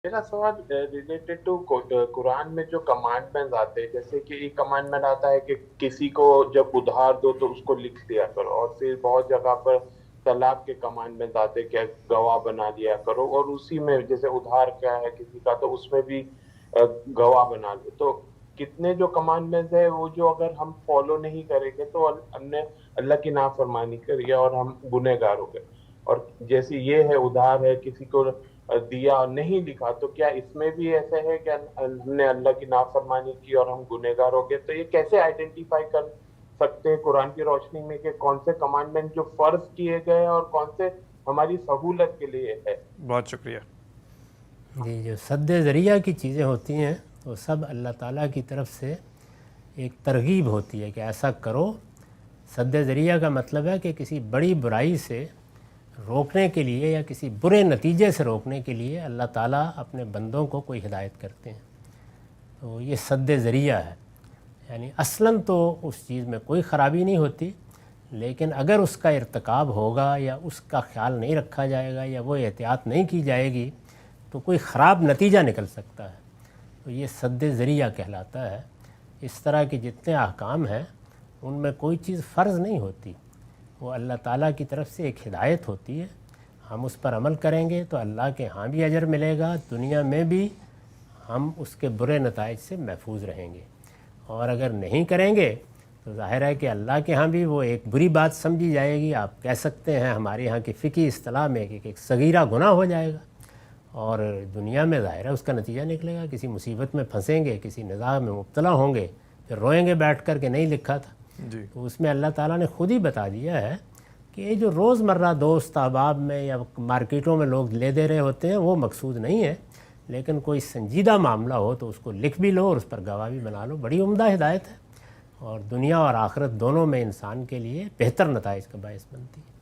मेरा सवाल related to Quran में जो कमांडमेंट्स आते हैं, जैसे कि एक कमांडमेंट आता है कि किसी को जब उधार दो तो उसको लिख दिया करो, और फिर बहुत जगह पर तलाक के कमांडमेंट्स आते हैं कि गवाह बना लिया करो, और उसी में जैसे उधार क्या है किसी का तो उसमें भी गवाह बना लो। तो कितने जो कमांडमेंट्स है वो जो अगर हम फॉलो नहीं करेंगे तो हमने अल्लाह की नाफरमानी करी है और हम गुनहगार हो गए। और जैसे ये है उधार है किसी को दिया और नहीं लिखा, तो क्या इसमें भी ऐसे है कि हमने अल्लाह की नाफरमानी की और हम गुनहगार हो गए? तो ये कैसे आइडेंटिफाई कर सकते हैं कुरान की रोशनी में कि कौन से कमांडमेंट जो फर्ज किए गए हैं और कौन से हमारी सहूलत के लिए है? बहुत शुक्रिया जी, जो सद्द ज़रिया की चीज़ें होती हैं वो सब अल्लाह ताला की तरफ से एक तरगीब होती है कि ऐसा करो। सद्द ज़रिया का मतलब है कि किसी बड़ी बुराई से रोकने के लिए या किसी बुरे नतीजे से रोकने के लिए अल्लाह ताला अपने बंदों को कोई हिदायत करते हैं, तो ये सद्द ज़रिया है। यानी असलन तो उस चीज़ में कोई ख़राबी नहीं होती, लेकिन अगर उसका इर्तिकाब होगा या उसका ख्याल नहीं रखा जाएगा या वो एहतियात नहीं की जाएगी तो कोई ख़राब नतीजा निकल सकता है, तो ये सद्द ज़रिया कहलाता है। इस तरह के जितने अहकाम हैं उनमें कोई चीज़ फ़र्ज़ नहीं होती, वो अल्लाह ताला की तरफ से एक हिदायत होती है। हम उस पर अमल करेंगे तो अल्लाह के यहाँ भी अजर मिलेगा, दुनिया में भी हम उसके बुरे नताइज से महफूज रहेंगे। और अगर नहीं करेंगे तो ज़ाहिर है कि अल्लाह के यहाँ भी वो एक बुरी बात समझी जाएगी। आप कह सकते हैं हमारे यहाँ की फ़िकी इस्तिलाह में कि एक सगीरा गुनाह हो जाएगा, और दुनिया में ज़ाहिर है उसका नतीजा निकलेगा। किसी मुसीबत में फंसेंगे, किसी निज़ाह में मुब्तला होंगे, फिर रोएंगे बैठ कर के नहीं लिखा था। जी। तो उसमें अल्लाह ताला ने ख़ुद ही बता दिया है कि ये जो रोज़मर्रा दोस्त अहबाब में या मार्केटों में लोग ले दे रहे होते हैं वो मकसूद नहीं है, लेकिन कोई संजीदा मामला हो तो उसको लिख भी लो और उस पर गवाह भी बना लो। बड़ी उम्दा हिदायत है और दुनिया और आखिरत दोनों में इंसान के लिए बेहतर नताइज का बायस बनती है।